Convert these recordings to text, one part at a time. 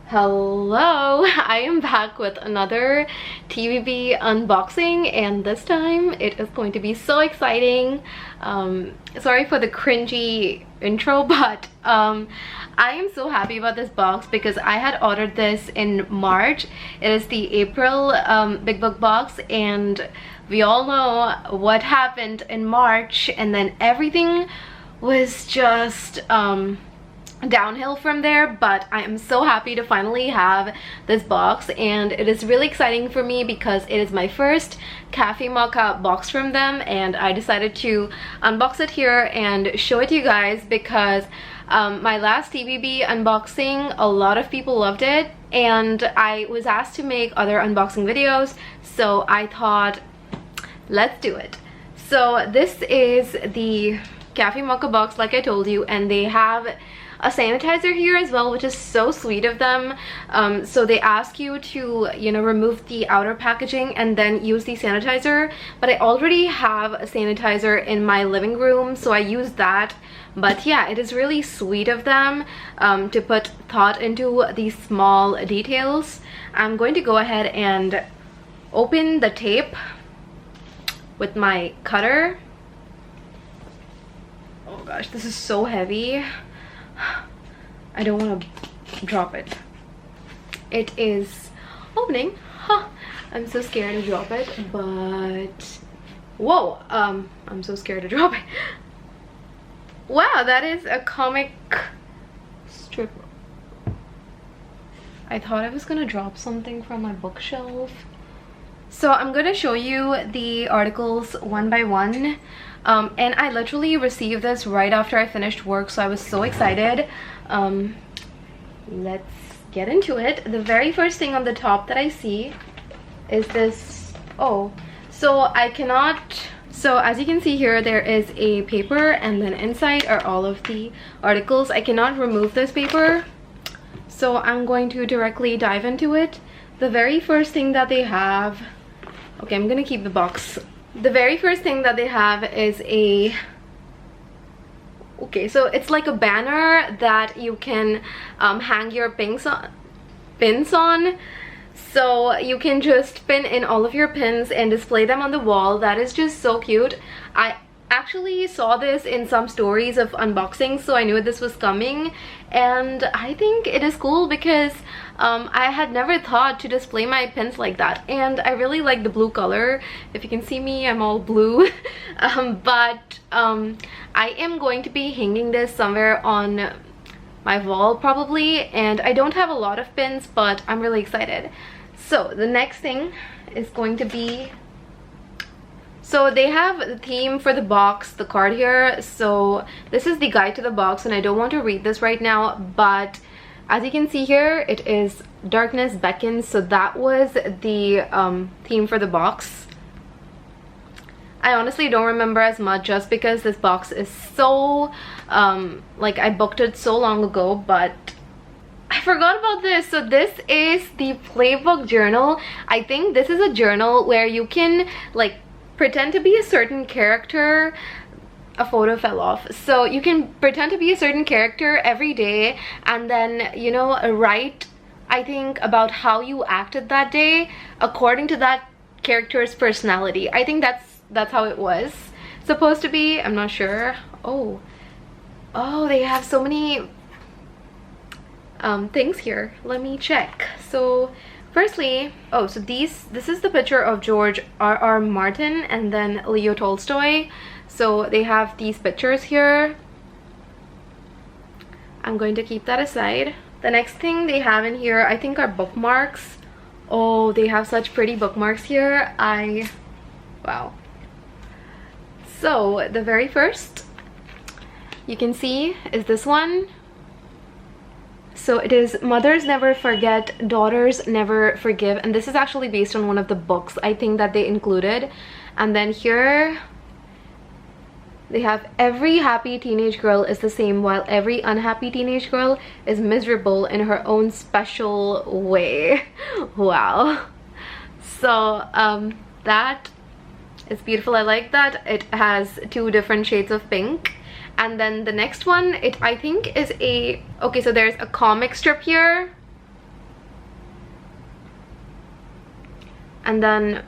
Hello, I am back with another TBB unboxing, and this time it is going to be so exciting. Sorry for the cringy intro, but I am so happy about this box because I had ordered this in March. It is the April Big Book box, and we all know what happened in March, and then everything was just downhill from there. But I am so happy to finally have this box, and it is really exciting for me because it is my first Cafe Mocha box from them, and I decided to unbox it here and show it to you guys because my last TBB unboxing, a lot of people loved it, and I was asked to make other unboxing videos, so I thought, let's do it. So this is the Cafe Mocha box, like I told you, and they have a sanitizer here as well, which is so sweet of them. So they ask you to, remove the outer packaging and then use the sanitizer, but I already have a sanitizer in my living room, so I use that. But yeah, it is really sweet of them to put thought into these small details. I'm going to go ahead and open the tape with my cutter. Oh gosh, this is so heavy. I don't want to drop it. It is opening. I'm so scared to drop it, but whoa, I'm so scared to drop it. Wow, that is a comic strip. I thought I was gonna drop something from my bookshelf. So I'm gonna show you the articles one by one. And I literally received this right after I finished work, so I was so excited. Let's get into it. The very first thing on the top that I see is this. So as you can see here, there is a paper, and then inside are all of the articles. I cannot remove this paper, so I'm going to directly dive into it. The very first thing that they have, okay, I'm gonna keep the box. The very first thing that they have is a, so it's like a banner that you can hang your pins on. So you can just pin in all of your pins and display them on the wall. That is just so cute. I actually saw this in some stories of unboxing, so I knew this was coming, and I think it is cool because I had never thought to display my pins like that, and I really like the blue color. If you can see me, I'm all blue. But I am going to be hanging this somewhere on my wall probably, and I don't have a lot of pins, but I'm really excited. So the next thing is going to be, so they have the theme for the box, the card here. So this is the guide to the box, and I don't want to read this right now, but as you can see here, it is Darkness Beckons. So that was the theme for the box. I honestly don't remember as much just because this box is so, like, I booked it so long ago, but I forgot about this. So this is the playbook journal. I think this is a journal where you can, like, pretend to be a certain character. A photo fell off. So you can pretend to be a certain character every day, and then, write, I think, about how you acted that day according to that character's personality. I think that's how it was supposed to be. I'm not sure. Oh, they have so many things here. Let me check. So firstly, so this is the picture of George R.R. Martin and then Leo Tolstoy. So they have these pictures here. I'm going to keep that aside. The next thing they have in here, I think, are bookmarks. Oh, they have such pretty bookmarks here. Wow. So the very first you can see is this one. So it is Mothers Never Forget, Daughters Never Forgive, and this is actually based on one of the books I think that they included. And then here they have every happy teenage girl is the same, while every unhappy teenage girl is miserable in her own special way. Wow. So that is beautiful. I like that it has 2 different shades of pink. And then the next one, I think is a, okay, so there's a comic strip here. And then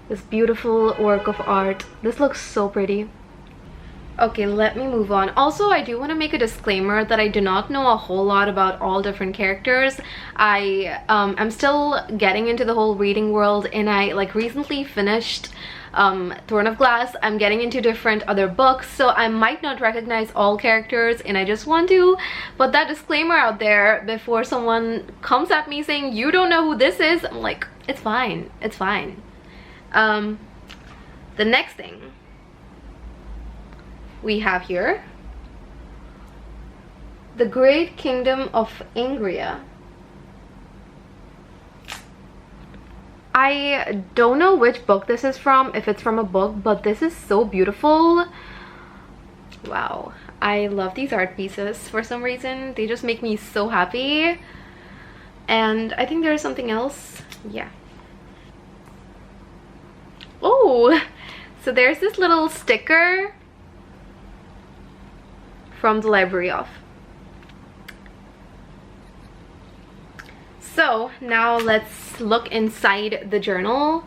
this beautiful work of art. This looks so pretty. Okay, let me move on. Also, I do want to make a disclaimer that I do not know a whole lot about all different characters. I'm still getting into the whole reading world, and I like recently finished Throne of Glass. I'm getting into different other books, so I might not recognize all characters, and I just want to put that disclaimer out there before someone comes at me saying you don't know who this is. I'm like, it's fine, it's fine. The next thing we have here, The Great Kingdom of Angria. I don't know which book this is from, if it's from a book, but this is so beautiful. Wow, I love these art pieces for some reason. They just make me so happy. And I think there's something else. Yeah. Oh, so there's this little sticker from the library of. So now let's look inside the journal.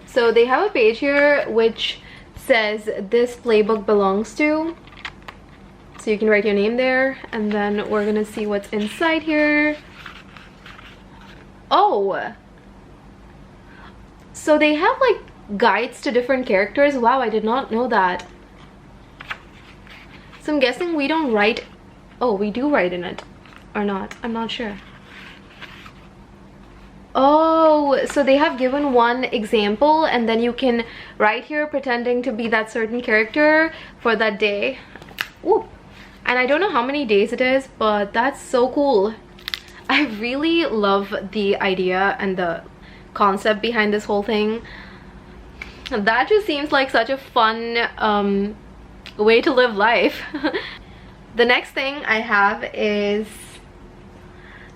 So they have a page here which says this playbook belongs to. So you can write your name there, and then we're gonna see what's inside here. Oh, so they have like guides to different characters. Wow, I did not know that. So I'm guessing we don't write. Oh, we do write in it or not, I'm not sure. Oh, so they have given one example, and then you can write here pretending to be that certain character for that day. Ooh. And I don't know how many days it is, but that's so cool. I really love the idea and the concept behind this whole thing. That just seems like such a fun way to live life. The next thing I have is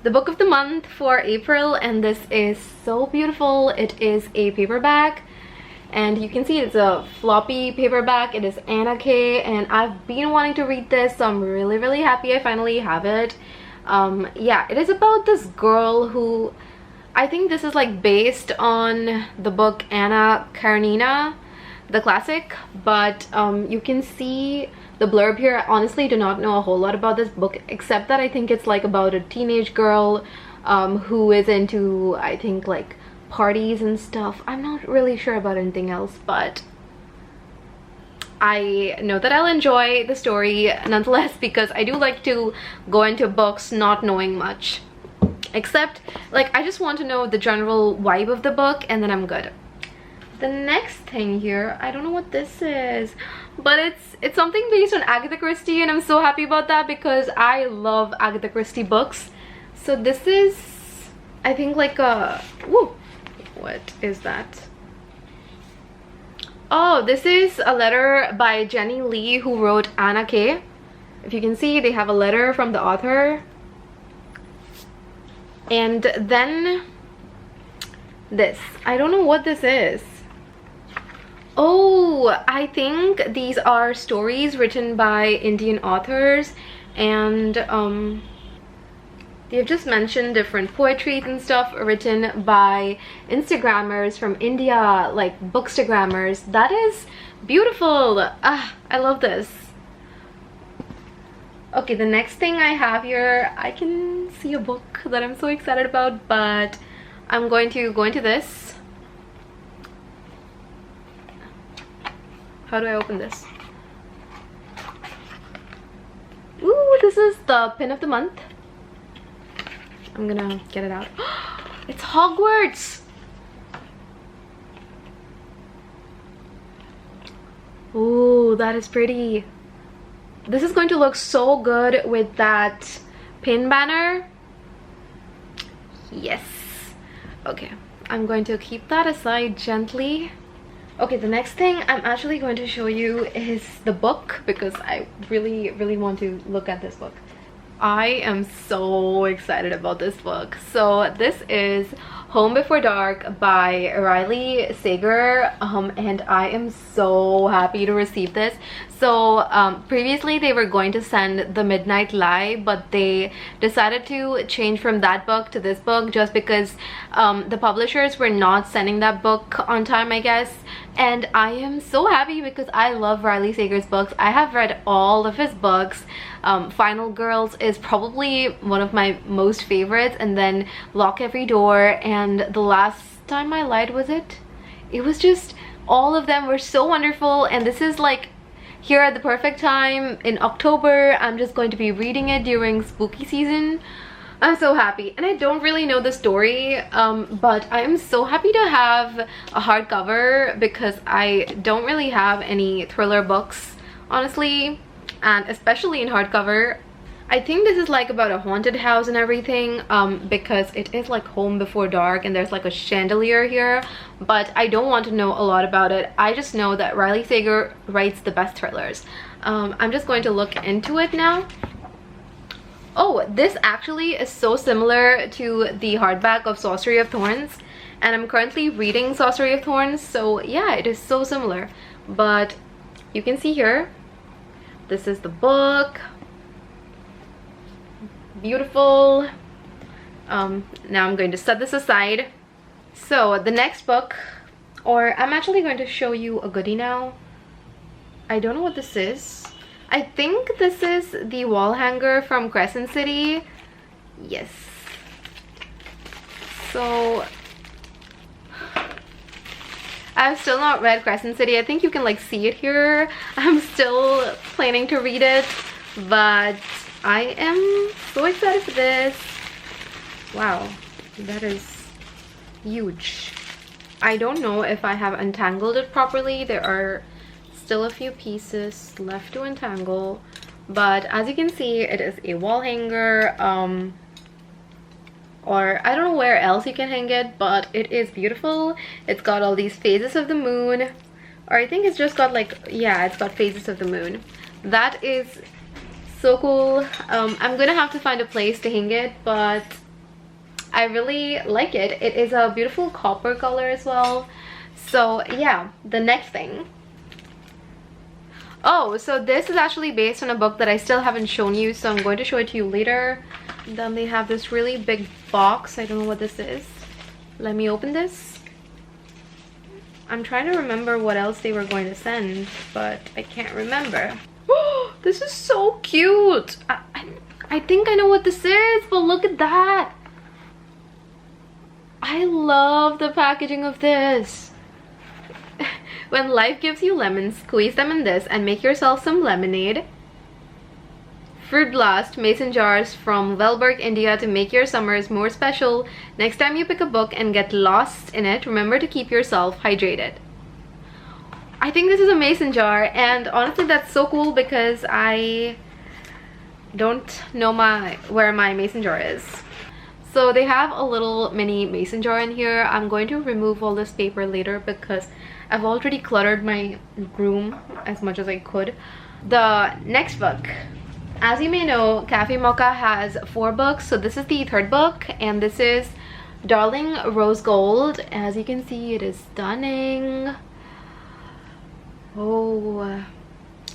the book of the month for April, and this is so beautiful. It is a paperback, and you can see it's a floppy paperback. It is Anna K, and I've been wanting to read this, so I'm really happy I finally have it. Yeah, it is about this girl who, I think this is like based on the book Anna Karenina, the classic, but you can see the blurb here. I honestly do not know a whole lot about this book, except that I think it's like about a teenage girl who is into, I think, like parties and stuff. I'm not really sure about anything else, but I know that I'll enjoy the story nonetheless, because I do like to go into books not knowing much, except like I just want to know the general vibe of the book, and then I'm good. The next thing here, I don't know what this is, but it's something based on Agatha Christie, and I'm so happy about that because I love Agatha Christie books. So this is, I think, like a, woo, what is that? Oh, this is a letter by Jenny Lee, who wrote Anna K. If you can see, they have a letter from the author. And then this, I don't know what this is. Oh, I think these are stories written by Indian authors, and they've just mentioned different poetries and stuff written by Instagrammers from India, like bookstagrammers. That is beautiful. Ah, I love this. Okay, the next thing I have here, I can see a book that I'm so excited about, but I'm going to go into this. How do I open this? Ooh, this is the pin of the month. I'm gonna get it out. It's Hogwarts! Ooh, that is pretty. This is going to look so good with that pin banner. Yes. Okay, I'm going to keep that aside gently. Okay, the next thing I'm actually going to show you is the book, because I really want to look at this book. I am so excited about this book. So this is Home Before Dark by Riley Sager, and I am so happy to receive this. So previously they were going to send The Midnight Lie, but they decided to change from that book to this book just because the publishers were not sending that book on time, I guess. And I am so happy because I love Riley Sager's books. I have read all of his books. Final Girls is probably one of my most favorites, and then Lock Every Door, and The Last Time I Lied, was it? It was just, all of them were so wonderful, and this is like here at the perfect time in October. I'm just going to be reading it during spooky season. I'm so happy, and I don't really know the story, but I am so happy to have a hardcover because I don't really have any thriller books, honestly, and especially in hardcover. I think this is like about a haunted house and everything, because it is like Home Before Dark and there's like a chandelier here, but I don't want to know a lot about it. I just know that Riley Sager writes the best thrillers. I'm just going to look into it now. Oh, this actually is so similar to the hardback of Sorcery of Thorns, and I'm currently reading Sorcery of Thorns, so yeah, it is so similar. But you can see here, this is the book. Beautiful. Now I'm going to set this aside. So the next book, or I'm actually going to show you a goodie now. I don't know what this is. I think this is the wall hanger from Crescent City. Yes. So I've still not read Crescent City. I think you can like see it here. I'm still planning to read it, but I am so excited for this. Wow, that is huge. I don't know if I have untangled it properly. There are still a few pieces left to untangle, but as you can see, it is a wall hanger, or I don't know where else you can hang it, but it is beautiful. It's got all these phases of the moon, or I think it's just got like, yeah, it's got phases of the moon. That is so cool. I'm gonna have to find a place to hang it, but I really like it. It is a beautiful copper color as well. So yeah, the next thing. Oh, so this is actually based on a book that I still haven't shown you, so I'm going to show it to you later. Then they have this really big box. I don't know what this is. Let me open this. I'm trying to remember what else they were going to send, but I can't remember. This is so cute. I think I know what this is, but look at that. I love the packaging of this. When life gives you lemons, squeeze them in this and make yourself some lemonade. Fruit Blast mason jars from Velberg, India to make your summers more special. Next time you pick a book and get lost in it, remember to keep yourself hydrated. I think this is a mason jar, and honestly that's so cool because I don't know where my mason jar is. So they have a little mini mason jar in here. I'm going to remove all this paper later because I've already cluttered my room as much as I could. The next book. As you may know, Cafe Mocha has 4 books. So this is the 3rd book, and this is Darling Rose Gold. As you can see, it is stunning. Oh.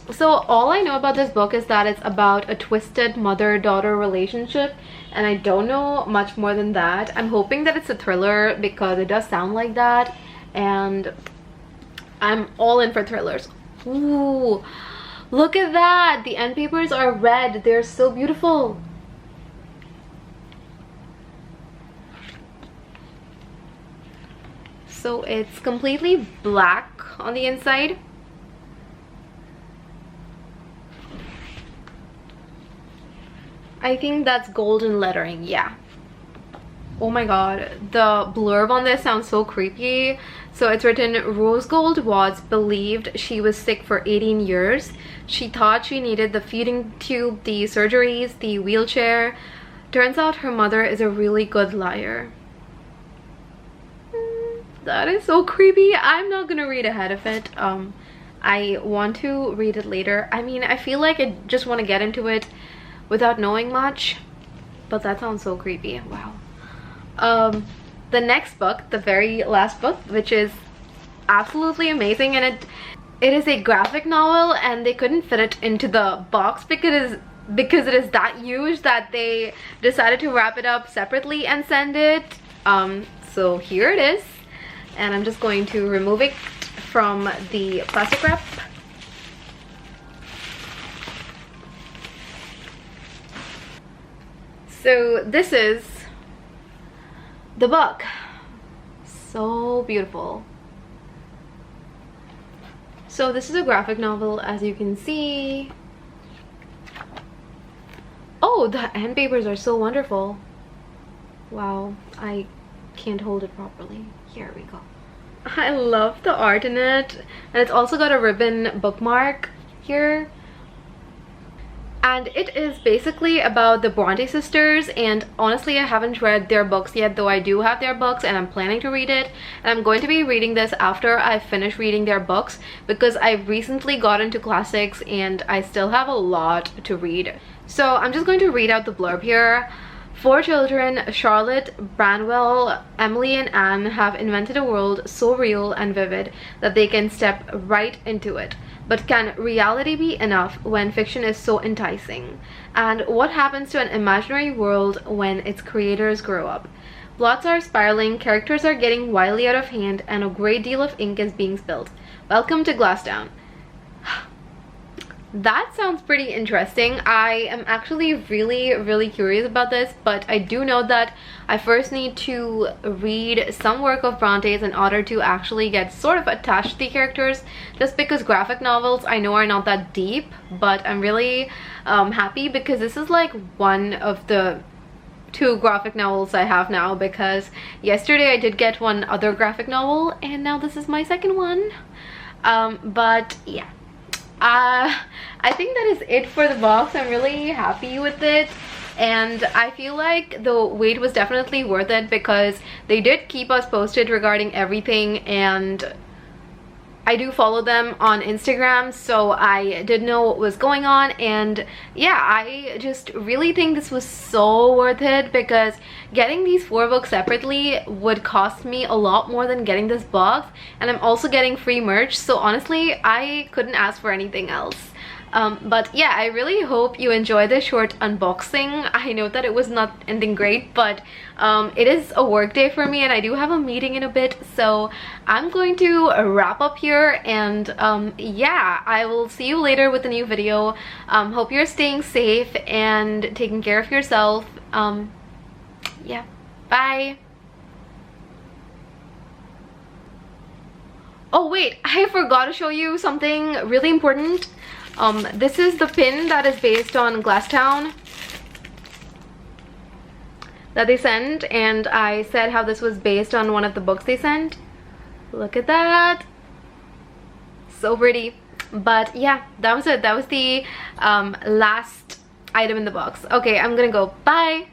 So all I know about this book is that it's about a twisted mother-daughter relationship, and I don't know much more than that. I'm hoping that it's a thriller because it does sound like that, and I'm all in for thrillers. Ooh, look at that. The end papers are red. They're so beautiful. So it's completely black on the inside. I think that's golden lettering, yeah. Oh my god, the blurb on this sounds so creepy. So it's written, Rose Gold was believed she was sick for 18 years. She thought she needed the feeding tube, the surgeries, the wheelchair. Turns out her mother is a really good liar. That is so creepy. I'm not gonna read ahead of it. I want to read it later. I mean, I feel like I just want to get into it without knowing much, but that sounds so creepy. Wow. The next book, the very last book, which is absolutely amazing, and it is a graphic novel and they couldn't fit it into the box because it is that huge that they decided to wrap it up separately and send it. So here it is, and I'm just going to remove it from the plastic wrap. So this is the book. So beautiful. So this is a graphic novel, as you can see. Oh, the end papers are so wonderful. Wow, I can't hold it properly. Here we go. I love the art in it, and it's also got a ribbon bookmark here. And it is basically about the Bronte sisters, and honestly I haven't read their books yet, though I do have their books and I'm planning to read it. And I'm going to be reading this after I finish reading their books because I've recently got into classics and I still have a lot to read. So I'm just going to read out the blurb here. 4 children, Charlotte, Branwell, Emily and Anne, have invented a world so real and vivid that they can step right into it. But can reality be enough when fiction is so enticing? And what happens to an imaginary world when its creators grow up? Plots are spiraling, characters are getting wildly out of hand, and a great deal of ink is being spilled. Welcome to Glasstown. That sounds pretty interesting. I am actually really curious about this, but I do know that I first need to read some work of Bronte's in order to actually get sort of attached to the characters, just because graphic novels I know are not that deep. But I'm really happy because this is like one of the 2 graphic novels I have now, because yesterday I did get one other graphic novel and now this is my second one. But yeah, I think that is it for the box. I'm really happy with it, and I feel like the wait was definitely worth it because they did keep us posted regarding everything, and I do follow them on Instagram, so I did know what was going on. And yeah, I just really think this was so worth it because getting these 4 books separately would cost me a lot more than getting this box, and I'm also getting free merch, so honestly I couldn't ask for anything else. But yeah, I really hope you enjoy this short unboxing. I know that it was not anything great, but it is a work day for me and I do have a meeting in a bit, so I'm going to wrap up here. And yeah, I will see you later with a new video. Hope you're staying safe and taking care of yourself. Yeah, bye. Oh wait, I forgot to show you something really important. This is the pin that is based on Glasstown that they sent, and I said how this was based on one of the books they sent. Look at that, so pretty. But yeah, that was it. That was the last item in the box. Okay, I'm gonna go. Bye.